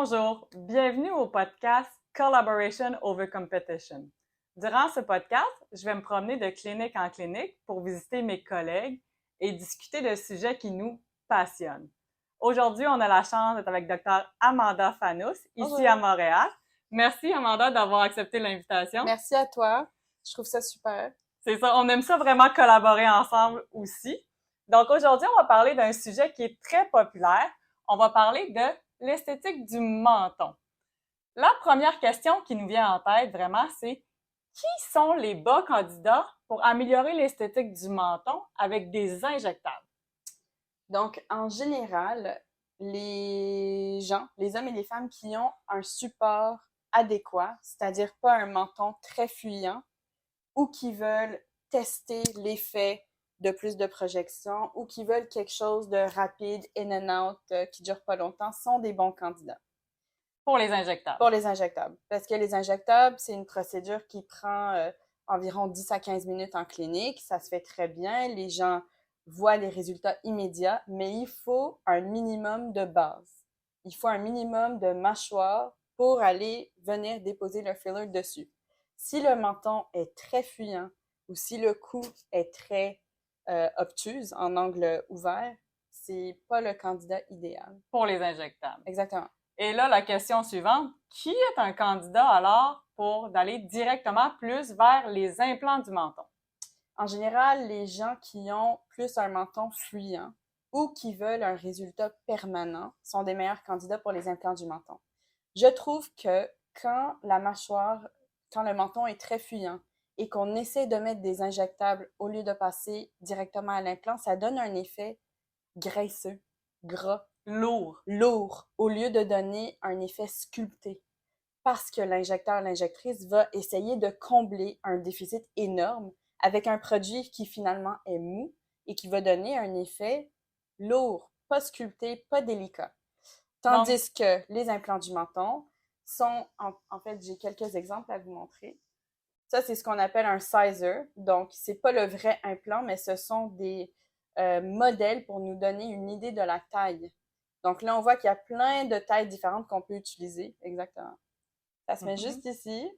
Bonjour, bienvenue au podcast Collaboration over Competition. Durant ce podcast, je vais me promener de clinique en clinique pour visiter mes collègues et discuter de sujets qui nous passionnent. Aujourd'hui, on a la chance d'être avec Dr. Amanda Fanous, ici à Montréal. Merci Amanda d'avoir accepté l'invitation. Merci à toi, je trouve ça super. C'est ça, on aime ça vraiment collaborer ensemble aussi. Donc aujourd'hui, on va parler d'un sujet qui est très populaire. On va parler de l'esthétique du menton. La première question qui nous vient en tête vraiment, c'est qui sont les bas candidats pour améliorer l'esthétique du menton avec des injectables? Donc, en général, les gens, les hommes et les femmes qui ont un support adéquat, c'est-à-dire pas un menton très fuyant, ou qui veulent tester l'effet de plus de projection, ou qui veulent quelque chose de rapide, in and out, qui dure pas longtemps, sont des bons candidats. Pour les injectables. Pour les injectables. Parce que les injectables, c'est une procédure qui prend environ 10 à 15 minutes en clinique. Ça se fait très bien. Les gens voient les résultats immédiats, mais il faut un minimum de base. Il faut un minimum de mâchoire pour aller venir déposer le filler dessus. Si le menton est très fuyant ou si le cou est très obtuse, en angle ouvert, c'est pas le candidat idéal. Pour les injectables. Exactement. Et là, la question suivante, qui est un candidat alors pour d'aller directement plus vers les implants du menton? En général, les gens qui ont plus un menton fuyant ou qui veulent un résultat permanent sont des meilleurs candidats pour les implants du menton. Je trouve que quand le menton est très fuyant et qu'on essaie de mettre des injectables au lieu de passer directement à l'implant, ça donne un effet graisseux, gras, lourd, au lieu de donner un effet sculpté. Parce que l'injectrice va essayer de combler un déficit énorme avec un produit qui finalement est mou et qui va donner un effet lourd, pas sculpté, pas délicat. Tandis que les implants du menton sont, en fait, j'ai quelques exemples à vous montrer. Ça, c'est ce qu'on appelle un sizer. Donc, c'est pas le vrai implant, mais ce sont des modèles pour nous donner une idée de la taille. Donc là, on voit qu'il y a plein de tailles différentes qu'on peut utiliser. Exactement. Ça se met juste ici.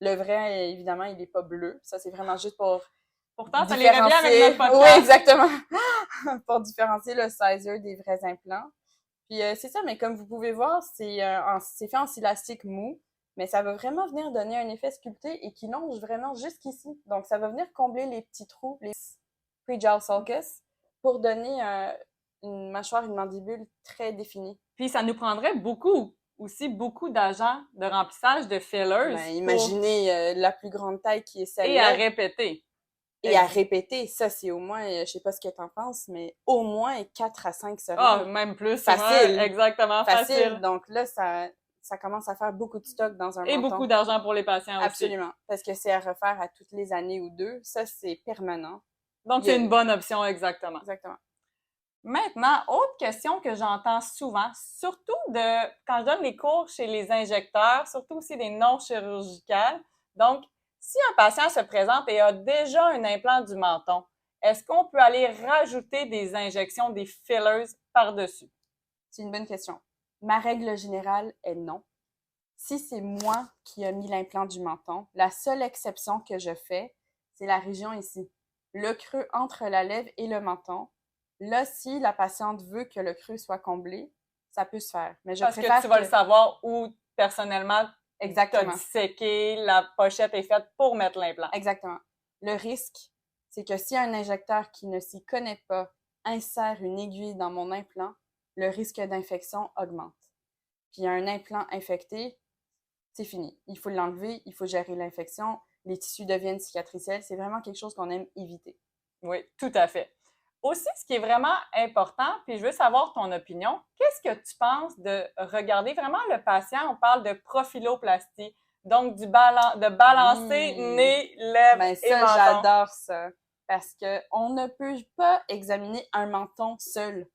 Le vrai, évidemment, il n'est pas bleu. Ça, c'est vraiment juste pour Pourtant, ça l'irait bien avec notre podcast. Oui, exactement. Pour différencier le sizer des vrais implants. Puis c'est ça, mais comme vous pouvez voir, c'est fait en silastique mou, mais ça va vraiment venir donner un effet sculpté et qui longe vraiment jusqu'ici. Donc, ça va venir combler les petits trous, les pre-jowl sulcus, pour donner une mâchoire, une mandibule très définie. Puis, ça nous prendrait beaucoup d'agents de remplissage de fillers. Ben, imaginez la plus grande taille qui est celle-là. Et à répéter. Et à répéter, ça c'est au moins, je sais pas ce que t'en penses, mais au moins 4 à 5 semaines. Ah, même plus. Facile. Ouais, exactement, facile. Donc là, ça commence à faire beaucoup de stock dans un menton. Et beaucoup d'argent pour les patients aussi. Absolument. Parce que c'est à refaire à toutes les années ou deux. Ça, c'est permanent. Donc, c'est une bonne option, exactement. Exactement. Maintenant, autre question que j'entends souvent, surtout quand je donne les cours chez les injecteurs, surtout aussi des non-chirurgicales. Donc, si un patient se présente et a déjà un implant du menton, est-ce qu'on peut aller rajouter des injections, des fillers par-dessus? C'est une bonne question. Ma règle générale est non. Si c'est moi qui ai mis l'implant du menton, la seule exception que je fais, c'est la région ici. Le creux entre la lèvre et le menton. Là, si la patiente veut que le creux soit comblé, ça peut se faire. Mais Parce que tu vas le savoir où, personnellement, exactement. T'as disséqué, la pochette est faite pour mettre l'implant. Exactement. Le risque, c'est que si un injecteur qui ne s'y connaît pas insère une aiguille dans mon implant, le risque d'infection augmente. Puis un implant infecté, c'est fini. Il faut l'enlever, il faut gérer l'infection, les tissus deviennent cicatriciels. C'est vraiment quelque chose qu'on aime éviter. Oui, tout à fait. Aussi, ce qui est vraiment important, puis je veux savoir ton opinion, qu'est-ce que tu penses de regarder vraiment le patient? On parle de profiloplastie, donc de balancer nez, lèvres et menton. J'adore ça, parce qu'on ne peut pas examiner un menton seul.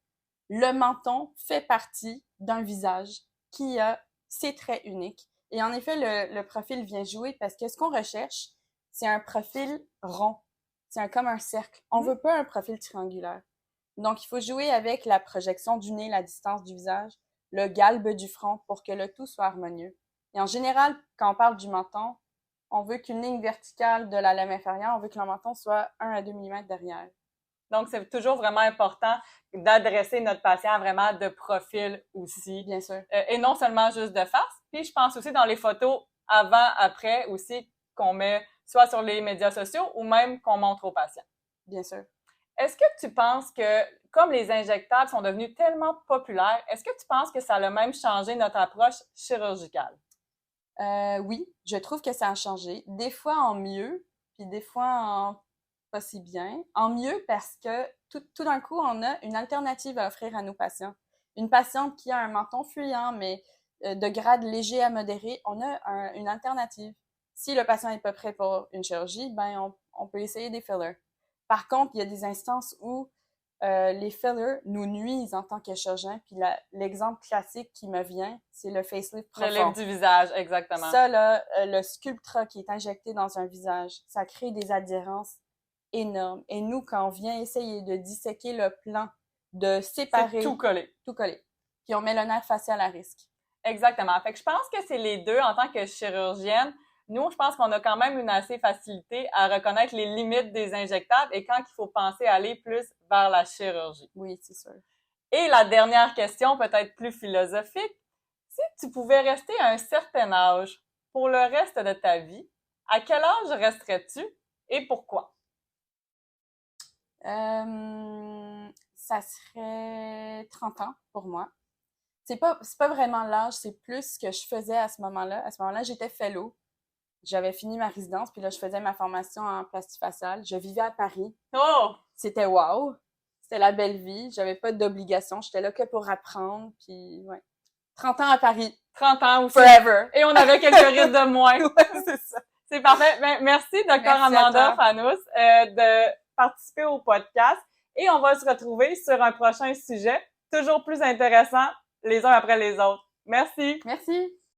Le menton fait partie d'un visage qui a ses traits uniques. Et en effet, le profil vient jouer parce que ce qu'on recherche, c'est un profil rond. C'est comme un cercle. On veut pas un profil triangulaire. Donc, il faut jouer avec la projection du nez, la distance du visage, le galbe du front pour que le tout soit harmonieux. Et en général, quand on parle du menton, on veut qu'une ligne verticale de la lame inférieure, on veut que le menton soit 1 à 2 mm derrière. Donc, c'est toujours vraiment important d'adresser notre patient vraiment de profil aussi. Bien sûr. Et non seulement juste de face. Puis, je pense aussi dans les photos avant, après aussi qu'on met soit sur les médias sociaux ou même qu'on montre aux patients. Bien sûr. Est-ce que tu penses que, comme les injectables sont devenus tellement populaires, est-ce que tu penses que ça a même changé notre approche chirurgicale? Oui, je trouve que ça a changé. Des fois en mieux, puis des fois en pas si bien. En mieux parce que tout d'un coup, on a une alternative à offrir à nos patients. Une patiente qui a un menton fuyant, mais de grade léger à modéré, on a une alternative. Si le patient n'est pas prêt pour une chirurgie, ben on peut essayer des fillers. Par contre, il y a des instances où les fillers nous nuisent en tant que chirurgien. Puis l'exemple classique qui me vient, c'est le facelift profond. Le lift du visage, exactement. Ça, là, le Sculptra qui est injecté dans un visage, ça crée des adhérences énormes. Et nous, quand on vient essayer de disséquer le plan, de séparer... C'est tout collé. Tout collé. Puis on met le nerf facial à risque. Exactement. Fait que je pense que c'est les deux en tant que chirurgienne. Nous, je pense qu'on a quand même une assez facilité à reconnaître les limites des injectables et quand il faut penser à aller plus vers la chirurgie. Oui, c'est sûr. Et la dernière question, peut-être plus philosophique, si tu pouvais rester à un certain âge pour le reste de ta vie, à quel âge resterais-tu et pourquoi? Ça serait 30 ans pour moi. C'est pas vraiment l'âge, c'est plus ce que je faisais à ce moment-là. À ce moment-là, j'étais fellow. J'avais fini ma résidence, puis là, je faisais ma formation en plastique faciale. Je vivais à Paris. Oh! C'était wow! C'était la belle vie. J'avais pas d'obligation. J'étais là que pour apprendre, puis ouais. 30 ans à Paris. 30 ans aussi. Forever! Et on avait quelques rides de moins. Ouais, c'est ça. C'est parfait. Ben, merci, Dr. Amanda Fanous, de participer au podcast. Et on va se retrouver sur un prochain sujet, toujours plus intéressant les uns après les autres. Merci. Merci.